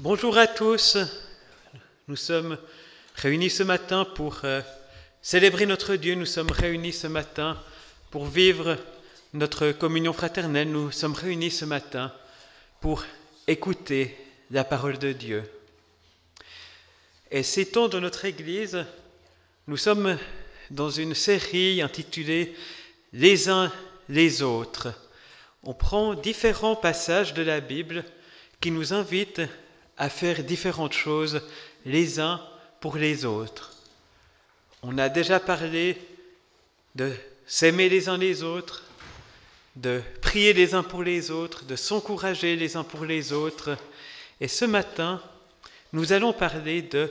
Bonjour à tous, nous sommes réunis ce matin pour célébrer notre Dieu, nous sommes réunis ce matin pour vivre notre communion fraternelle, nous sommes réunis ce matin pour écouter la parole de Dieu. Et ces temps de notre Église, nous sommes dans une série intitulée « Les uns les autres ». On prend différents passages de la Bible qui nous invitent à faire différentes choses les uns pour les autres. On a déjà parlé de s'aimer les uns les autres, de prier les uns pour les autres, de s'encourager les uns pour les autres. Et ce matin, nous allons parler de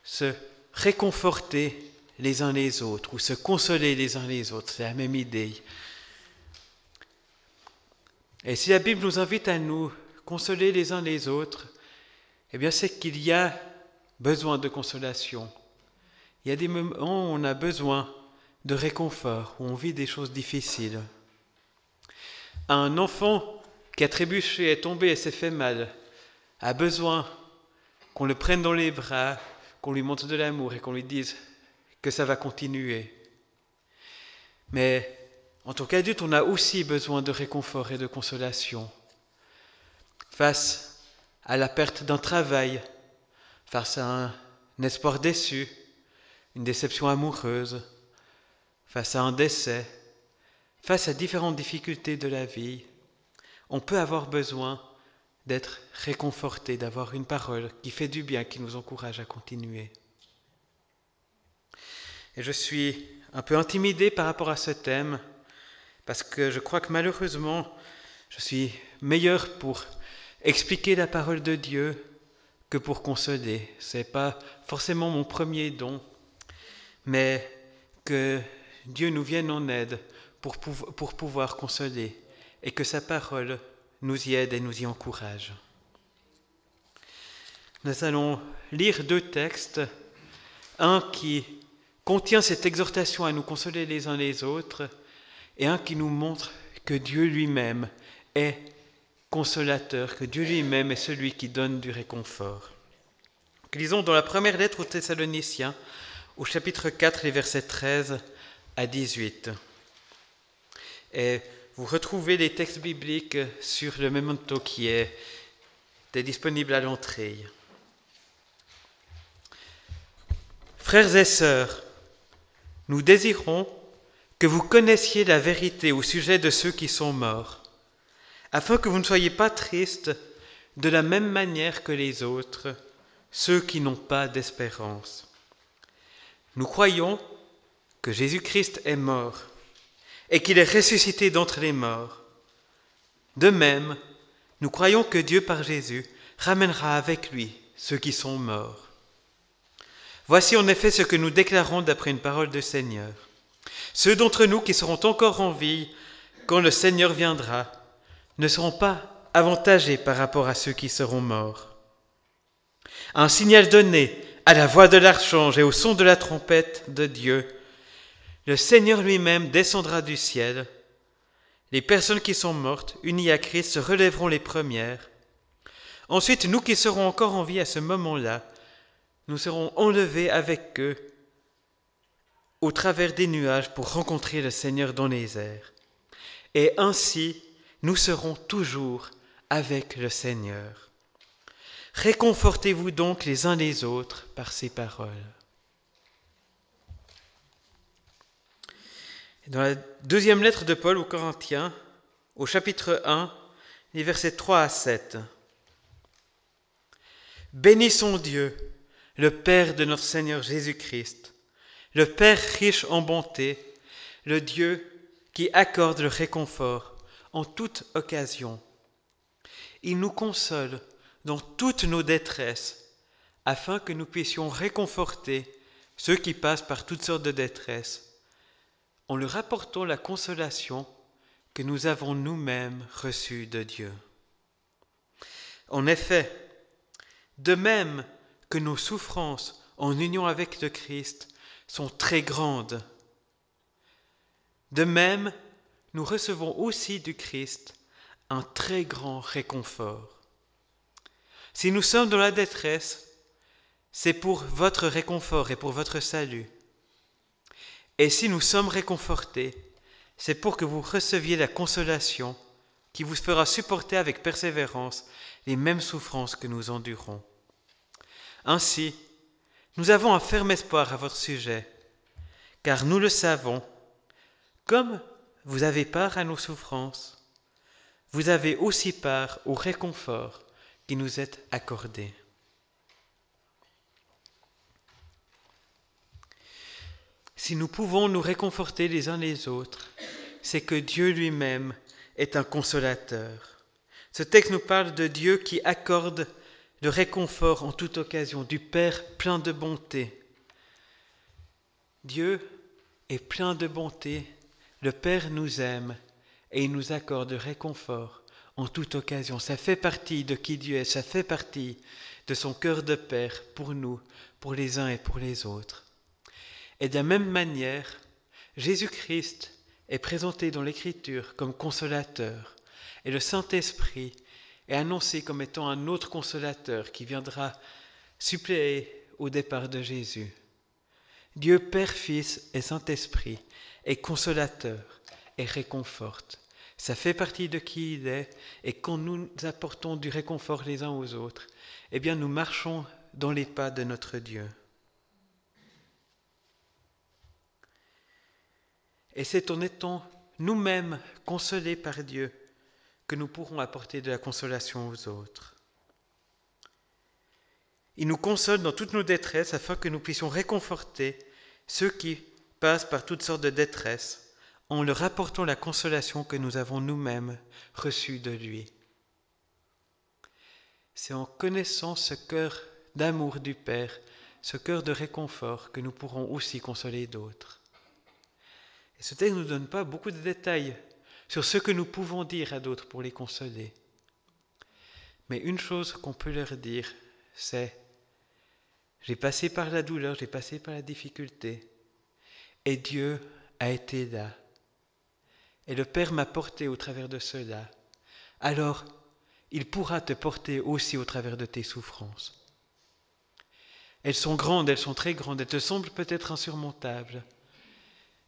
se réconforter les uns les autres ou se consoler les uns les autres. C'est la même idée. Et si la Bible nous invite à nous consoler les uns les autres, eh bien c'est qu'il y a besoin de consolation. Il y a des moments où on a besoin de réconfort, où on vit des choses difficiles. Un enfant qui a trébuché, est tombé et s'est fait mal, a besoin qu'on le prenne dans les bras, qu'on lui montre de l'amour et qu'on lui dise que ça va continuer. Mais en tant qu'adulte, on a aussi besoin de réconfort et de consolation. Face à la perte d'un travail, face à un espoir déçu, une déception amoureuse, face à un décès, face à différentes difficultés de la vie, on peut avoir besoin d'être réconforté, d'avoir une parole qui fait du bien, qui nous encourage à continuer. Et je suis un peu intimidé par rapport à ce thème, parce que je crois que malheureusement, je suis meilleur pour expliquer la parole de Dieu que pour consoler. Ce n'est pas forcément mon premier don, mais que Dieu nous vienne en aide pour pouvoir consoler et que sa parole nous y aide et nous y encourage. Nous allons lire deux textes, un qui contient cette exhortation à nous consoler les uns les autres et un qui nous montre que Dieu lui-même est consolateur, que Dieu lui-même est celui qui donne du réconfort. Lisons dans la première lettre aux Thessaloniciens, au chapitre 4, les versets 13 à 18. Et vous retrouvez les textes bibliques sur le memento qui est disponible à l'entrée. Frères et sœurs, nous désirons que vous connaissiez la vérité au sujet de ceux qui sont morts, afin que vous ne soyez pas tristes de la même manière que les autres, ceux qui n'ont pas d'espérance. Nous croyons que Jésus-Christ est mort et qu'il est ressuscité d'entre les morts. De même, nous croyons que Dieu, par Jésus, ramènera avec lui ceux qui sont morts. Voici en effet ce que nous déclarons d'après une parole du Seigneur. Ceux d'entre nous qui seront encore en vie quand le Seigneur viendra ne seront pas avantagés par rapport à ceux qui seront morts. Un signal donné à la voix de l'archange et au son de la trompette de Dieu, le Seigneur lui-même descendra du ciel. Les personnes qui sont mortes, unies à Christ, se relèveront les premières. Ensuite, nous qui serons encore en vie à ce moment-là, nous serons enlevés avec eux au travers des nuages pour rencontrer le Seigneur dans les airs. Et ainsi, nous serons toujours avec le Seigneur. Réconfortez-vous donc les uns les autres par ces paroles. Dans la deuxième lettre de Paul aux Corinthiens, au chapitre 1, les versets 3 à 7. Bénissons Dieu, le Père de notre Seigneur Jésus-Christ, le Père riche en bonté, le Dieu qui accorde le réconfort en toute occasion. Il nous console dans toutes nos détresses, afin que nous puissions réconforter ceux qui passent par toutes sortes de détresses, en leur apportant la consolation que nous avons nous-mêmes reçue de Dieu. En effet, de même que nos souffrances en union avec le Christ sont très grandes, de même nous recevons aussi du Christ un très grand réconfort. Si nous sommes dans la détresse, c'est pour votre réconfort et pour votre salut. Et si nous sommes réconfortés, c'est pour que vous receviez la consolation qui vous fera supporter avec persévérance les mêmes souffrances que nous endurons. Ainsi, nous avons un ferme espoir à votre sujet, car nous le savons, comme vous avez part à nos souffrances, vous avez aussi part au réconfort qui nous est accordé. Si nous pouvons nous réconforter les uns les autres, c'est que Dieu lui-même est un consolateur. Ce texte nous parle de Dieu qui accorde le réconfort en toute occasion, du Père plein de bonté. Dieu est plein de bonté, le Père nous aime et il nous accorde le réconfort en toute occasion. Ça fait partie de qui Dieu est, ça fait partie de son cœur de Père pour nous, pour les uns et pour les autres. Et de la même manière, Jésus-Christ est présenté dans l'Écriture comme consolateur, et le Saint-Esprit est annoncé comme étant un autre consolateur qui viendra suppléer au départ de Jésus. Dieu Père, Fils et Saint-Esprit est consolateur et réconforte. Ça fait partie de qui il est, et quand nous apportons du réconfort les uns aux autres, eh bien nous marchons dans les pas de notre Dieu. Et c'est en étant nous-mêmes consolés par Dieu que nous pourrons apporter de la consolation aux autres. Il nous console dans toutes nos détresses afin que nous puissions réconforter ceux qui passent par toutes sortes de détresses en leur apportant la consolation que nous avons nous-mêmes reçue de lui. C'est en connaissant ce cœur d'amour du Père, ce cœur de réconfort que nous pourrons aussi consoler d'autres. Et ce texte ne nous donne pas beaucoup de détails sur ce que nous pouvons dire à d'autres pour les consoler. Mais une chose qu'on peut leur dire, c'est « J'ai passé par la douleur, j'ai passé par la difficulté, et Dieu a été là. Et le Père m'a porté au travers de cela. Alors, il pourra te porter aussi au travers de tes souffrances. Elles sont grandes, elles sont très grandes, elles te semblent peut-être insurmontables.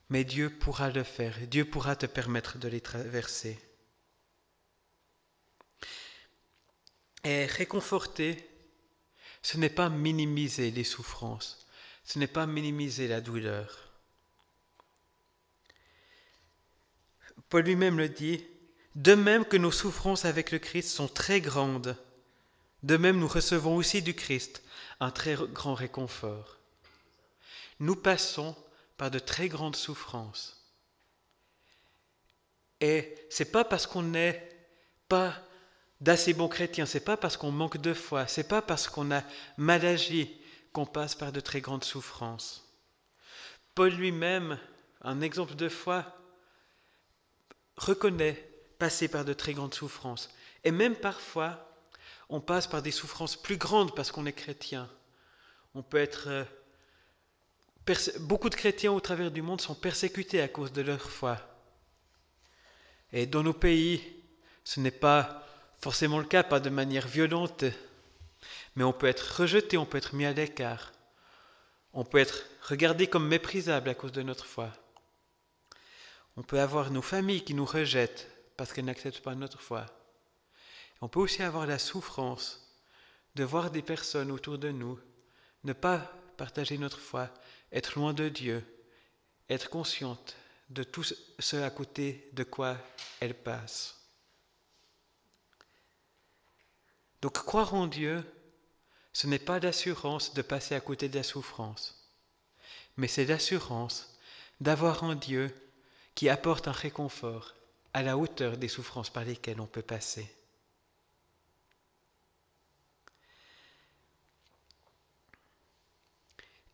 Mais Dieu pourra le faire, Dieu pourra te permettre de les traverser. Et réconforter, ce n'est pas minimiser les souffrances, ce n'est pas minimiser la douleur. Paul lui-même le dit, de même que nos souffrances avec le Christ sont très grandes, de même nous recevons aussi du Christ un très grand réconfort. Nous passons par de très grandes souffrances. Et ce n'est pas parce qu'on n'est pas d'assez bons chrétiens, ce n'est pas parce qu'on manque de foi, ce n'est pas parce qu'on a mal agi qu'on passe par de très grandes souffrances. Paul lui-même, un exemple de foi, reconnaît passer par de très grandes souffrances. Et même parfois, on passe par des souffrances plus grandes parce qu'on est chrétien. On peut être... Beaucoup de chrétiens au travers du monde sont persécutés à cause de leur foi. Et dans nos pays, ce n'est pas forcément le cas, pas de manière violente, mais on peut être rejeté, on peut être mis à l'écart. On peut être regardé comme méprisable à cause de notre foi. On peut avoir nos familles qui nous rejettent parce qu'elles n'acceptent pas notre foi. On peut aussi avoir la souffrance de voir des personnes autour de nous ne pas partager notre foi, être loin de Dieu, être consciente de tout ce à côté de quoi elles passent. Donc croire en Dieu, ce n'est pas l'assurance de passer à côté de la souffrance, mais c'est l'assurance d'avoir un Dieu qui apporte un réconfort à la hauteur des souffrances par lesquelles on peut passer.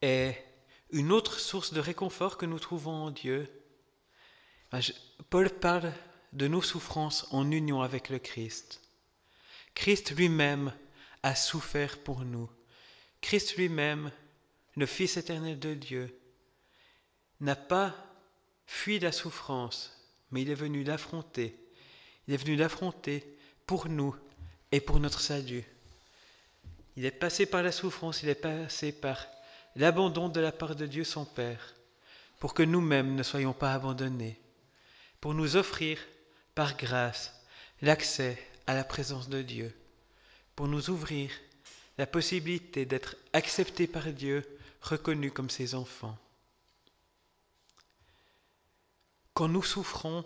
Et une autre source de réconfort que nous trouvons en Dieu, Paul parle de nos souffrances en union avec le Christ. Christ lui-même a souffert pour nous. Christ lui-même, le Fils éternel de Dieu, n'a pas fui la souffrance, mais il est venu l'affronter. Il est venu l'affronter pour nous et pour notre salut. Il est passé par la souffrance, il est passé par l'abandon de la part de Dieu son Père, pour que nous-mêmes ne soyons pas abandonnés, pour nous offrir, par grâce, l'accès à la présence de Dieu, pour nous ouvrir la possibilité d'être acceptés par Dieu, reconnus comme ses enfants. Quand nous souffrons,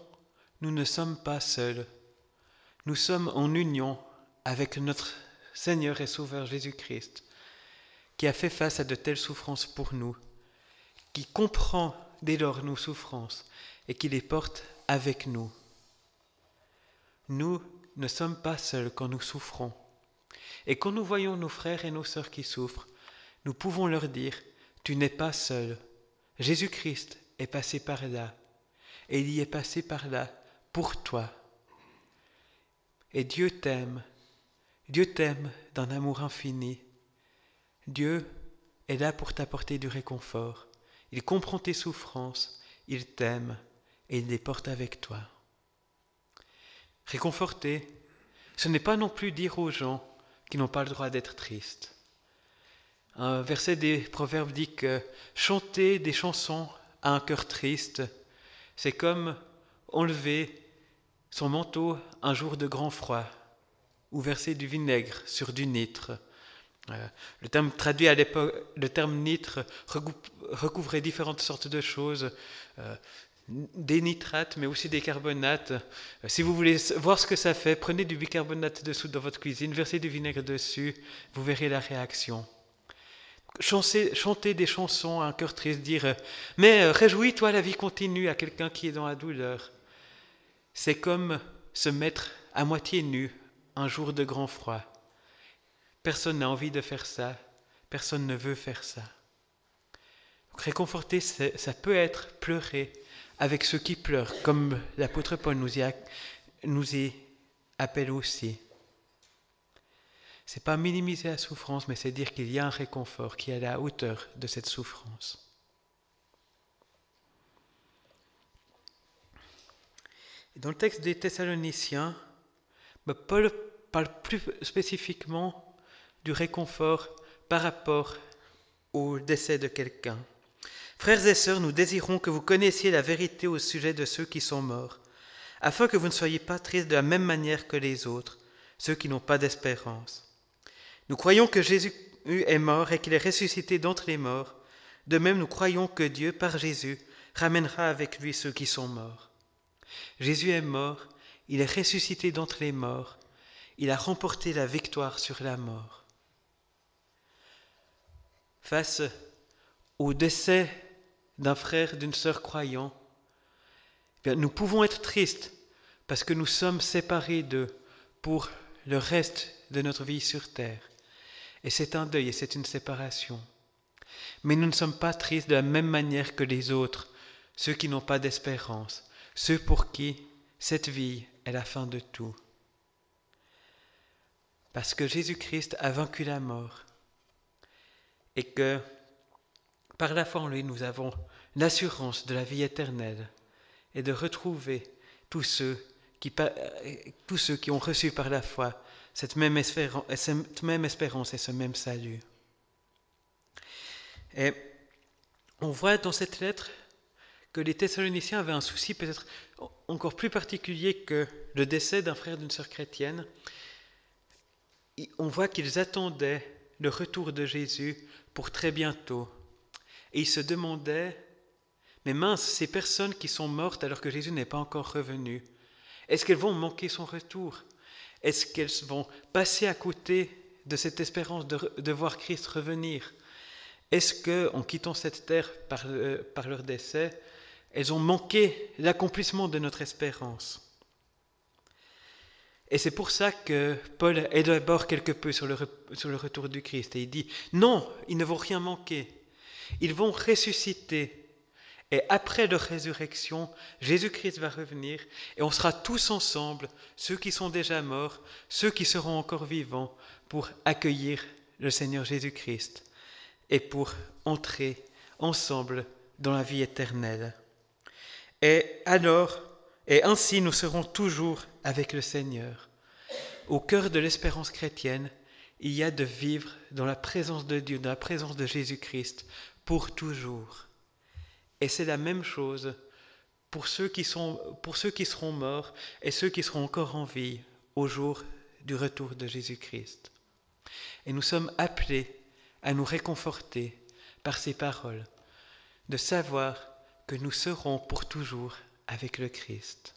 nous ne sommes pas seuls. Nous sommes en union avec notre Seigneur et Sauveur Jésus-Christ, qui a fait face à de telles souffrances pour nous, qui comprend dès lors nos souffrances et qui les porte avec nous. Nous ne sommes pas seuls quand nous souffrons. Et quand nous voyons nos frères et nos sœurs qui souffrent, nous pouvons leur dire « Tu n'es pas seul. Jésus-Christ est passé par là. Et il y est passé par là pour toi. Et Dieu t'aime d'un amour infini. Dieu est là pour t'apporter du réconfort. Il comprend tes souffrances, il t'aime et il les porte avec toi. » Réconforter, ce n'est pas non plus dire aux gens qui n'ont pas le droit d'être tristes. Un verset des Proverbes dit que chanter des chansons à un cœur triste, c'est comme enlever son manteau un jour de grand froid ou verser du vinaigre sur du nitre. Le terme traduit à l'époque, le terme nitre recouvrait différentes sortes de choses, des nitrates mais aussi des carbonates. Si vous voulez voir ce que ça fait, prenez du bicarbonate de soude dans votre cuisine, versez du vinaigre dessus, vous verrez la réaction. Chanter des chansons à un cœur triste, dire « Mais réjouis-toi, la vie continue » à quelqu'un qui est dans la douleur. C'est comme se mettre à moitié nu un jour de grand froid. Personne n'a envie de faire ça, personne ne veut faire ça. Donc, réconforter, ça peut être pleurer avec ceux qui pleurent, comme l'apôtre Paul nous y appelle aussi. Ce n'est pas minimiser la souffrance, mais c'est dire qu'il y a un réconfort qui est à la hauteur de cette souffrance. Et dans le texte des Thessaloniciens, Paul parle plus spécifiquement du réconfort par rapport au décès de quelqu'un. « Frères et sœurs, nous désirons que vous connaissiez la vérité au sujet de ceux qui sont morts, afin que vous ne soyez pas tristes de la même manière que les autres, ceux qui n'ont pas d'espérance. Nous croyons que Jésus est mort et qu'il est ressuscité d'entre les morts. De même, nous croyons que Dieu, par Jésus, ramènera avec lui ceux qui sont morts. Jésus est mort, il est ressuscité d'entre les morts, il a remporté la victoire sur la mort. » Face au décès d'un frère, d'une sœur croyant, nous pouvons être tristes parce que nous sommes séparés d'eux pour le reste de notre vie sur terre. Et c'est un deuil et c'est une séparation. Mais nous ne sommes pas tristes de la même manière que les autres, ceux qui n'ont pas d'espérance, ceux pour qui cette vie est la fin de tout. Parce que Jésus-Christ a vaincu la mort et que par la foi en lui, nous avons l'assurance de la vie éternelle et de retrouver tous ceux qui ont reçu par la foi cette même espérance et ce même salut. Et on voit dans cette lettre que les Thessaloniciens avaient un souci peut-être encore plus particulier que le décès d'un frère, d'une sœur chrétienne. On voit qu'ils attendaient le retour de Jésus pour très bientôt. Et ils se demandaient, mais mince, ces personnes qui sont mortes alors que Jésus n'est pas encore revenu, est-ce qu'elles vont manquer son retour ? Est-ce qu'elles vont passer à côté de cette espérance de voir Christ revenir ? Est-ce qu'en quittant cette terre par leur décès, elles ont manqué l'accomplissement de notre espérance ? Et c'est pour ça que Paul élabore quelque peu sur le retour du Christ. Et il dit, non, ils ne vont rien manquer. Ils vont ressusciter. Et après leur résurrection, Jésus-Christ va revenir et on sera tous ensemble, ceux qui sont déjà morts, ceux qui seront encore vivants, pour accueillir le Seigneur Jésus-Christ et pour entrer ensemble dans la vie éternelle. Et ainsi nous serons toujours avec le Seigneur. Au cœur de l'espérance chrétienne, il y a de vivre dans la présence de Dieu, dans la présence de Jésus-Christ, pour toujours. Et c'est la même chose pour ceux qui seront morts et ceux qui seront encore en vie au jour du retour de Jésus-Christ. Et nous sommes appelés à nous réconforter par ces paroles, de savoir que nous serons pour toujours avec le Christ.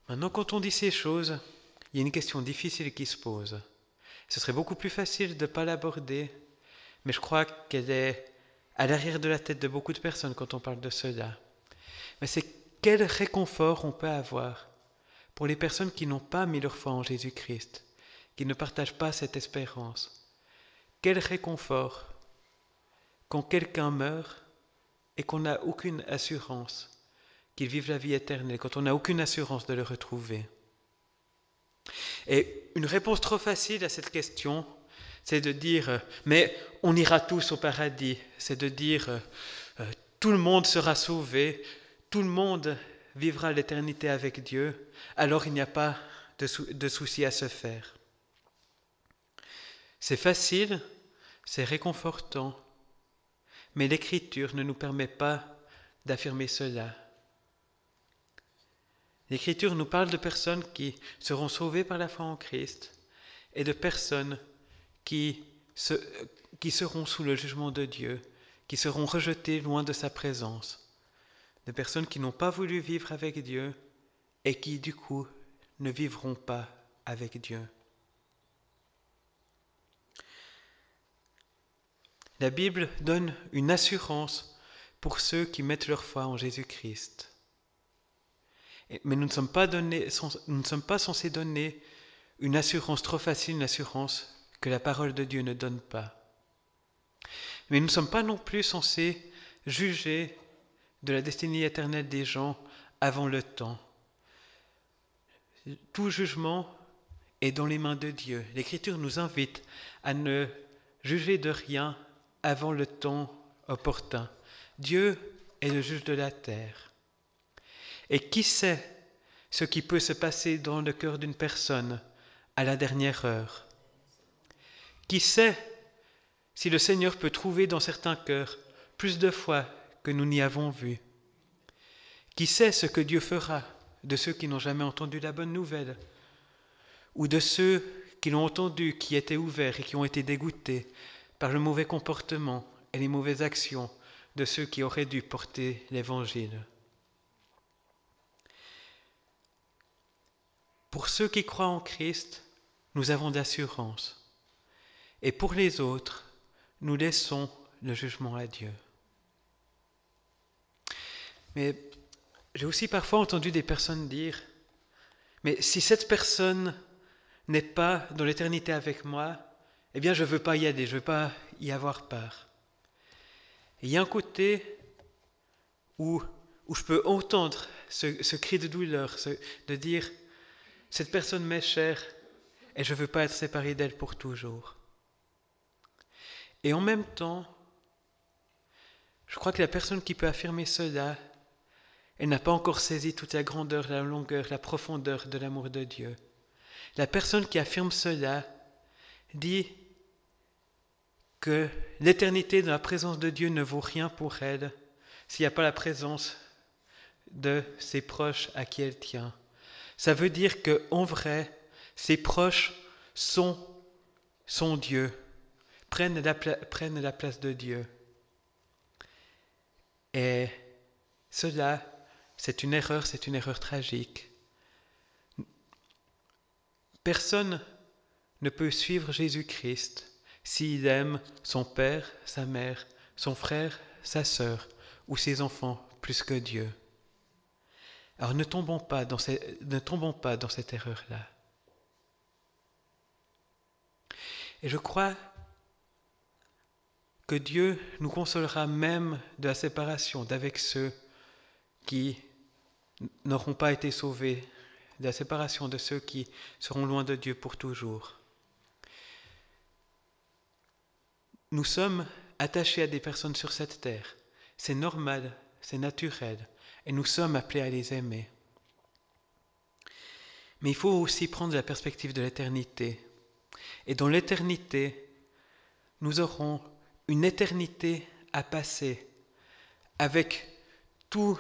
Maintenant, quand on dit ces choses, il y a une question difficile qui se pose. Ce serait beaucoup plus facile de ne pas l'aborder, mais je crois qu'elle est à l'arrière de la tête de beaucoup de personnes quand on parle de cela. Mais c'est quel réconfort on peut avoir pour les personnes qui n'ont pas mis leur foi en Jésus-Christ, qui ne partagent pas cette espérance. Quel réconfort quand quelqu'un meurt et qu'on n'a aucune assurance qu'il vive la vie éternelle, quand on n'a aucune assurance de le retrouver. Et une réponse trop facile à cette question, c'est de dire « mais on ira tous au paradis », c'est de dire « tout le monde sera sauvé, tout le monde vivra l'éternité avec Dieu, alors il n'y a pas de souci à se faire ». C'est facile, c'est réconfortant, mais l'Écriture ne nous permet pas d'affirmer cela. L'Écriture nous parle de personnes qui seront sauvées par la foi en Christ et de personnes qui seront sous le jugement de Dieu, qui seront rejetées loin de sa présence, de personnes qui n'ont pas voulu vivre avec Dieu et qui, du coup, ne vivront pas avec Dieu. La Bible donne une assurance pour ceux qui mettent leur foi en Jésus-Christ. Mais nous ne sommes pas censés donner une assurance trop facile, une assurance que la parole de Dieu ne donne pas. Mais nous ne sommes pas non plus censés juger de la destinée éternelle des gens avant le temps. Tout jugement est dans les mains de Dieu. L'Écriture nous invite à ne juger de rien avant le temps opportun. Dieu est le juge de la terre. Et qui sait ce qui peut se passer dans le cœur d'une personne à la dernière heure? Qui sait si le Seigneur peut trouver dans certains cœurs plus de foi que nous n'y avons vu? Qui sait ce que Dieu fera de ceux qui n'ont jamais entendu la bonne nouvelle, ou de ceux qui l'ont entendu, qui étaient ouverts et qui ont été dégoûtés par le mauvais comportement et les mauvaises actions de ceux qui auraient dû porter l'Évangile? Pour ceux qui croient en Christ, nous avons d'assurance. Et pour les autres, nous laissons le jugement à Dieu. Mais j'ai aussi parfois entendu des personnes dire « Mais si cette personne n'est pas dans l'éternité avec moi, eh bien je ne veux pas y aller, je ne veux pas y avoir part. » Et il y a un côté où je peux entendre ce cri de douleur, de dire « Cette personne m'est chère et je ne veux pas être séparé d'elle pour toujours. » Et en même temps, je crois que la personne qui peut affirmer cela, elle n'a pas encore saisi toute la grandeur, la longueur, la profondeur de l'amour de Dieu. La personne qui affirme cela dit que l'éternité dans la présence de Dieu ne vaut rien pour elle s'il n'y a pas la présence de ses proches à qui elle tient. Ça veut dire qu'en vrai, ses proches sont Dieu, prennent la place de Dieu. Et cela, c'est une erreur tragique. Personne ne peut suivre Jésus-Christ s'il aime son père, sa mère, son frère, sa sœur ou ses enfants plus que Dieu. Alors ne tombons pas dans cette erreur-là. Et je crois que Dieu nous consolera même de la séparation d'avec ceux qui n'auront pas été sauvés, de la séparation de ceux qui seront loin de Dieu pour toujours. Nous sommes attachés à des personnes sur cette terre. C'est normal, c'est naturel. Et nous sommes appelés à les aimer. Mais il faut aussi prendre la perspective de l'éternité. Et dans l'éternité, nous aurons une éternité à passer avec tous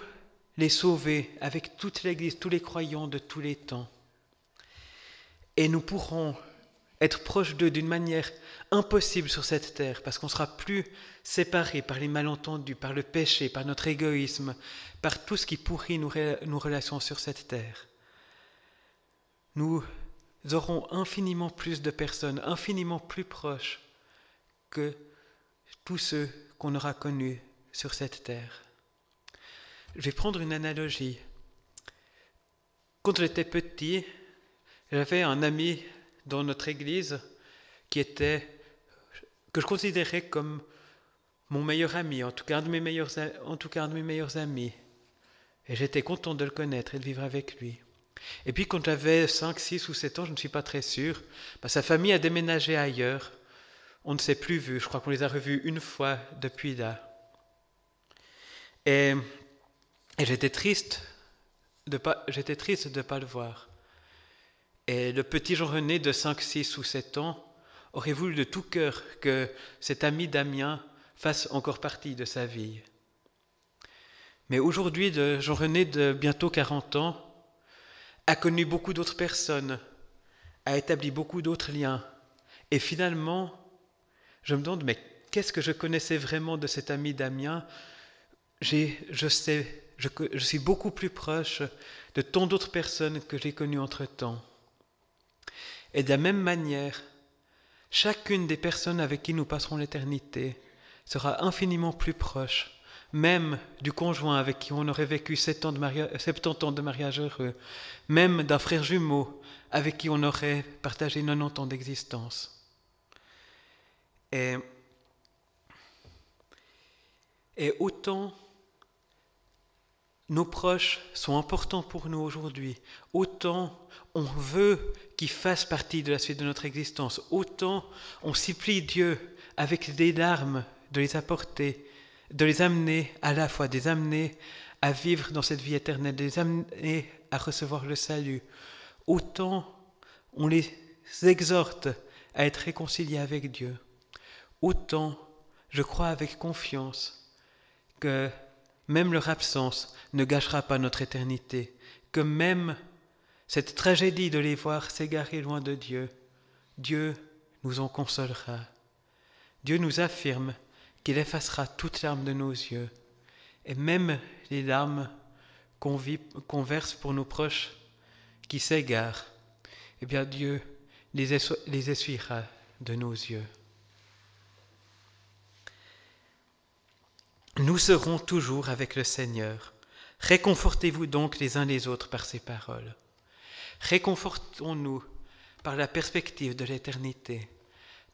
les sauvés, avec toute l'Église, tous les croyants de tous les temps. Et nous pourrons être proches d'eux d'une manière impossible sur cette terre, parce qu'on ne sera plus séparés par les malentendus, par le péché, par notre égoïsme, par tout ce qui pourrit nos relations sur cette terre. Nous aurons infiniment plus de personnes, infiniment plus proches que tous ceux qu'on aura connus sur cette terre. Je vais prendre une analogie. Quand j'étais petit, j'avais un ami dans notre église que je considérais comme mon meilleur ami, en tout cas un de mes meilleurs amis. Et j'étais content de le connaître et de vivre avec lui. Et puis quand j'avais 5, 6 ou 7 ans, je ne suis pas très sûr, sa famille a déménagé ailleurs. On ne s'est plus vus, je crois qu'on les a revus une fois depuis là. Et j'étais triste de pas le voir. Et le petit Jean-René de 5, 6 ou 7 ans aurait voulu de tout cœur que cet ami Damien fasse encore partie de sa vie. Mais aujourd'hui, Jean-René de bientôt 40 ans a connu beaucoup d'autres personnes, a établi beaucoup d'autres liens. Et finalement, je me demande, mais qu'est-ce que je connaissais vraiment de cet ami Damien ? Je suis beaucoup plus proche de tant d'autres personnes que j'ai connues entre-temps. Et de la même manière, chacune des personnes avec qui nous passerons l'éternité sera infiniment plus proche, même du conjoint avec qui on aurait vécu 70 ans de mariage heureux, même d'un frère jumeau avec qui on aurait partagé 90 ans d'existence. Et autant nos proches sont importants pour nous aujourd'hui, autant on veut qu'ils fassent partie de la suite de notre existence, autant on supplie Dieu avec des larmes de les apporter, de les amener à la fois, de les amener à vivre dans cette vie éternelle, de les amener à recevoir le salut, autant on les exhorte à être réconciliés avec Dieu, autant je crois avec confiance que même leur absence ne gâchera pas notre éternité, que même cette tragédie de les voir s'égarer loin de Dieu, Dieu nous en consolera. Dieu nous affirme qu'il effacera toute larme de nos yeux, et même les larmes qu'on verse pour nos proches qui s'égarent, eh bien Dieu les essuiera de nos yeux. Nous serons toujours avec le Seigneur. Réconfortez-vous donc les uns les autres par ces paroles. Réconfortons-nous par la perspective de l'éternité,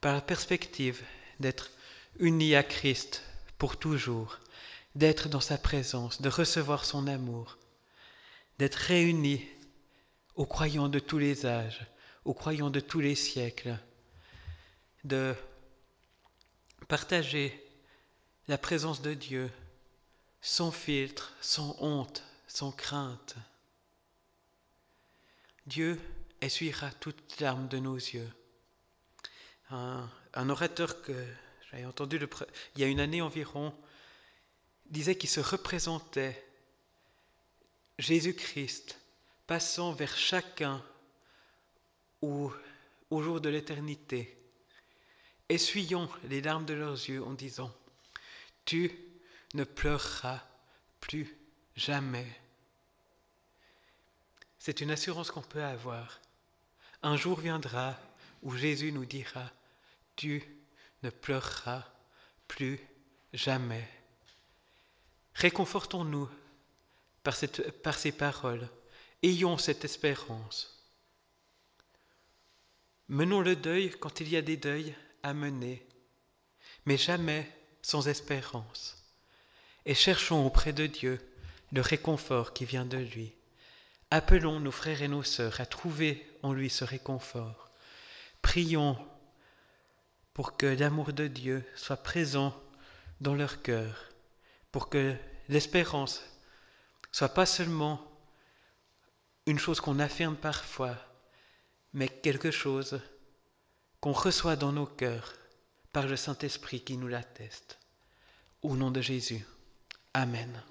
par la perspective d'être unis à Christ pour toujours, d'être dans sa présence, de recevoir son amour, d'être réunis aux croyants de tous les âges, aux croyants de tous les siècles, de partager la présence de Dieu, sans filtre, sans honte, sans crainte. Dieu essuiera toute larme de nos yeux. Un orateur que j'avais entendu il y a une année environ disait qu'il se représentait Jésus-Christ passant vers chacun au jour de l'éternité, essuyant les larmes de leurs yeux en disant « Tu ne pleureras plus jamais ». C'est une assurance qu'on peut avoir. Un jour viendra où Jésus nous dira « Tu ne pleureras plus jamais ». Réconfortons-nous par ces paroles. Ayons cette espérance. Menons le deuil quand il y a des deuils à mener, mais jamais sans espérance. Et cherchons auprès de Dieu le réconfort qui vient de lui. Appelons nos frères et nos sœurs à trouver en lui ce réconfort. Prions pour que l'amour de Dieu soit présent dans leur cœur, pour que l'espérance soit pas seulement une chose qu'on affirme parfois, mais quelque chose qu'on reçoit dans nos cœurs par le Saint-Esprit qui nous l'atteste. Au nom de Jésus. Amen.